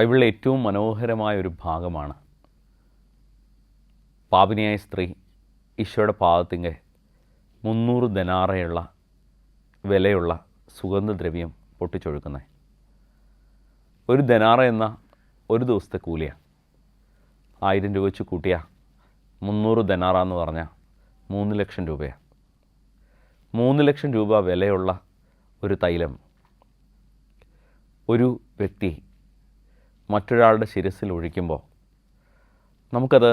ബൈബിളിലെ ഏറ്റവും മനോഹരമായ ഒരു ഭാഗമാണ് പാപിനിയായ സ്ത്രീ ഈശോയുടെ പാദത്തിങ്കൽ 300 ദനാറയുള്ള വിലയുള്ള സുഗന്ധദ്രവ്യം പൊട്ടിച്ചൊഴുക്കുന്നത്. ഒരു ദനാറ എന്ന ഒരു ദിവസത്തെ കൂലിയാണ്. 1000 രൂപ വെച്ച് കൂട്ടിയ 300 ദനാറ എന്ന് പറഞ്ഞാൽ 3 ലക്ഷം രൂപയാണ്. 3 ലക്ഷം രൂപ വിലയുള്ള ഒരു തൈലം ഒരു വ്യക്തി മറ്റൊരാളുടെ ശിരസിൽ ഒഴിക്കുമ്പോൾ നമുക്കത്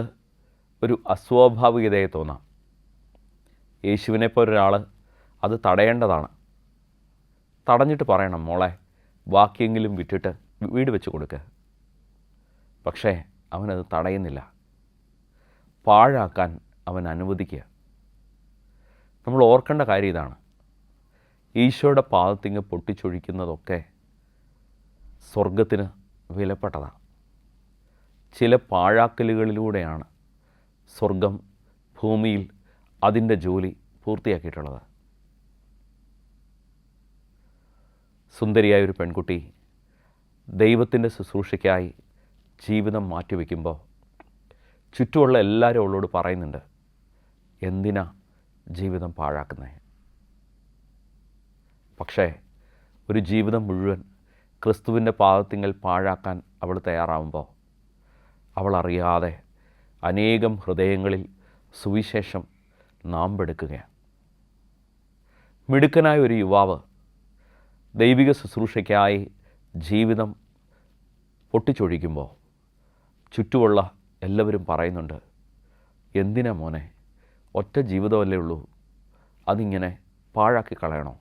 ഒരു അസ്വാഭാവികതയെ തോന്നാം. യേശുവിനെപ്പോലെ ഒരാൾ അത് തടയേണ്ടതാണ്. തടഞ്ഞിട്ട് പറയണം, മോളെ ബാക്കിയെങ്കിലും വിറ്റിട്ട് വീട് വെച്ച് കൊടുക്കുക. പക്ഷേ അവനത് തടയുന്നില്ല. പാഴാക്കാൻ അവൻ അനുവദിക്കുക. നമ്മൾ ഓർക്കേണ്ട കാര്യം ഇതാണ്. ഈശോയുടെ പാദത്തിങ്ങ് പൊട്ടിച്ചൊഴിക്കുന്നതൊക്കെ സ്വർഗത്തിന് വിലപ്പെട്ടതാണ്. ചില പാഴാക്കലുകളിലൂടെയാണ് സ്വർഗം ഭൂമിയിൽ അതിൻ്റെ ജോലി പൂർത്തിയാക്കിയിട്ടുള്ളത്. സുന്ദരിയായ ഒരു പെൺകുട്ടി ദൈവത്തിൻ്റെ ശുശ്രൂഷയ്ക്കായി ജീവിതം മാറ്റിവെക്കുമ്പോൾ ചുറ്റുമുള്ള എല്ലാവരും അവളോട് പറയുന്നുണ്ട്, എന്തിനാ ജീവിതം പാഴാക്കുന്നത്? പക്ഷേ ഒരു ജീവിതം മുഴുവൻ ക്രിസ്തുവിൻ്റെ പാദത്തിങ്കൽ പാഴാക്കാൻ അവൾ തയ്യാറാവുമ്പോൾ അവൾ അറിയാതെ അനേകം ഹൃദയങ്ങളിൽ സുവിശേഷം നാമ്പെടുക്കുകയാണ്. മിടുക്കനായ ഒരു യുവാവ് ദൈവിക ശുശ്രൂഷയ്ക്കായി ജീവിതം പൊട്ടിച്ചൊഴിക്കുമ്പോൾ ചുറ്റുമുള്ള എല്ലാവരും പറയുന്നുണ്ട്, എന്തിനാ മോനെ, ഒറ്റ ജീവിതമല്ലേ ഉള്ളൂ, അതിങ്ങനെ പാഴാക്കി കളയണോ?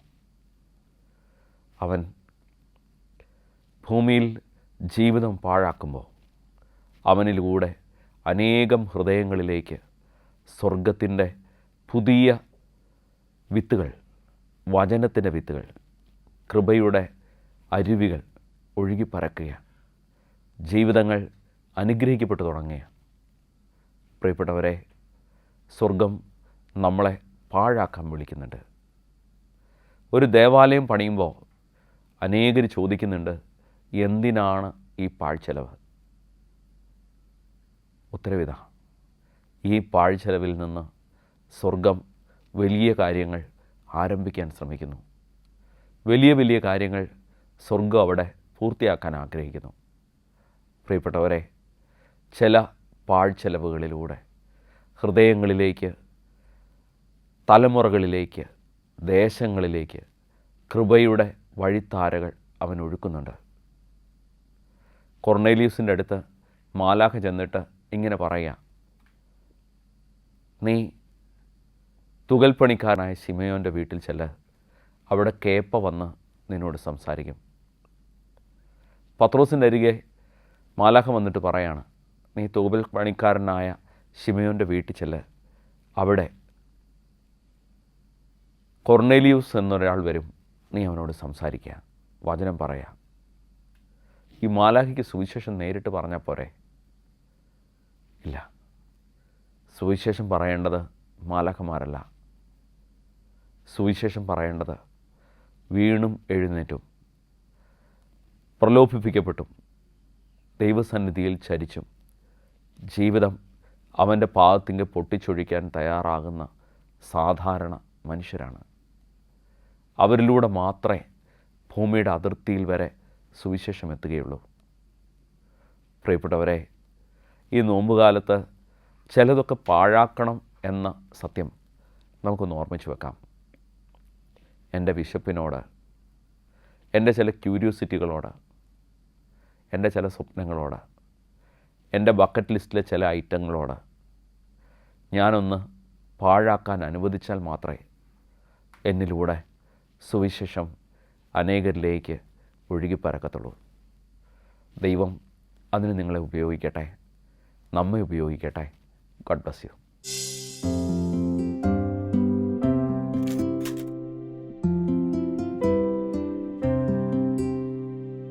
അവൻ ഭൂമിയിൽ ജീവിതം പാഴാക്കുമ്പോൾ അവനിലൂടെ അനേകം ഹൃദയങ്ങളിലേക്ക് സ്വർഗത്തിൻ്റെ പുതിയ വിത്തുകൾ, വചനത്തിൻ്റെ വിത്തുകൾ, കൃപയുടെ അരുവികൾ ഒഴുകിപ്പരക്കുക. ജീവിതങ്ങൾ അനുഗ്രഹിക്കപ്പെട്ടു തുടങ്ങുക. പ്രിയപ്പെട്ടവരെ, സ്വർഗം നമ്മളെ പാഴാക്കാൻ വിളിക്കുന്നുണ്ട്. ഒരു ദേവാലയം പണിയുമ്പോൾ അനേകർ ചോദിക്കുന്നുണ്ട്, എന്തിനാണ് ഈ പാഴ്ചെലവ്? ഉത്തരവിധ, ഈ പാഴ്ചെലവിൽ നിന്ന് സ്വർഗം വലിയ കാര്യങ്ങൾ ആരംഭിക്കാൻ ശ്രമിക്കുന്നു. വലിയ വലിയ കാര്യങ്ങൾ സ്വർഗം അവിടെ പൂർത്തിയാക്കാൻ ആഗ്രഹിക്കുന്നു. പ്രിയപ്പെട്ടവരെ, ചില പാഴ്ചെലവുകളിലൂടെ ഹൃദയങ്ങളിലേക്ക്, തലമുറകളിലേക്ക്, ദേശങ്ങളിലേക്ക് കൃപയുടെ വഴിത്താരകൾ അവൻ ഒഴുക്കുന്നുണ്ട്. കൊർണേലിയൂസിൻ്റെ അടുത്ത് മാലാഖ ചെന്നിട്ട് ഇങ്ങനെ പറയുക, നീ തുകൽപ്പണിക്കാരനായ ശിമയോൻ്റെ വീട്ടിൽ ചെല്ല്, അവിടെ കേപ്പ വന്ന് നിന്നോട് സംസാരിക്കും. പത്രോസിൻ്റെ അരികെ മാലാഖ വന്നിട്ട് പറയാണ്, നീ തുകൽപ്പണിക്കാരനായ ശിമയോൻ്റെ വീട്ടിൽ ചെല്ല്, അവിടെ കൊർണേലിയൂസ് എന്നൊരാൾ വരും, നീ അവനോട് സംസാരിക്കുക, വചനം പറയാം. ഈ മാലാഖയ്ക്ക് സുവിശേഷം നേരിട്ട് പറഞ്ഞാൽ പോരെ? ഇല്ല. സുവിശേഷം പറയേണ്ടത് മാലാഖമാരല്ല. സുവിശേഷം പറയേണ്ടത് വീണും എഴുന്നേറ്റും പ്രലോഭിപ്പിക്കപ്പെട്ടും ദൈവസന്നിധിയിൽ ചരിച്ചും ജീവിതം അവൻ്റെ പാദത്തിങ്കൽ പൊട്ടിച്ചൊഴിക്കാൻ തയ്യാറാകുന്ന സാധാരണ മനുഷ്യരാണ്. അവരിലൂടെ മാത്രമേ ഭൂമിയുടെ അതിർത്തിയിൽ വരെ സുവിശേഷം എത്തുകയുള്ളൂ. പ്രിയപ്പെട്ടവരെ, ഈ നോമ്പുകാലത്ത് ചിലതൊക്കെ പാഴാക്കണം എന്ന സത്യം നമുക്കൊന്ന് ഓർമ്മിച്ച് വെക്കാം. എൻ്റെ വിശപ്പിനോട്, എൻ്റെ ചില ക്യൂരിയോസിറ്റികളോട്, എൻ്റെ ചില സ്വപ്നങ്ങളോട്, എൻ്റെ ബക്കറ്റ് ലിസ്റ്റിലെ ചില ഐറ്റങ്ങളോട് ഞാനൊന്ന് പാഴാക്കാൻ അനുവദിച്ചാൽ മാത്രമേ എന്നിലൂടെ സുവിശേഷം അനേകരിലേക്ക് ഒഴുകിപ്പരക്കത്തുള്ളൂ. ദൈവം അതിന് നിങ്ങളെ ഉപയോഗിക്കട്ടെ, നമ്മെ ഉപയോഗിക്കട്ടെ. God bless you.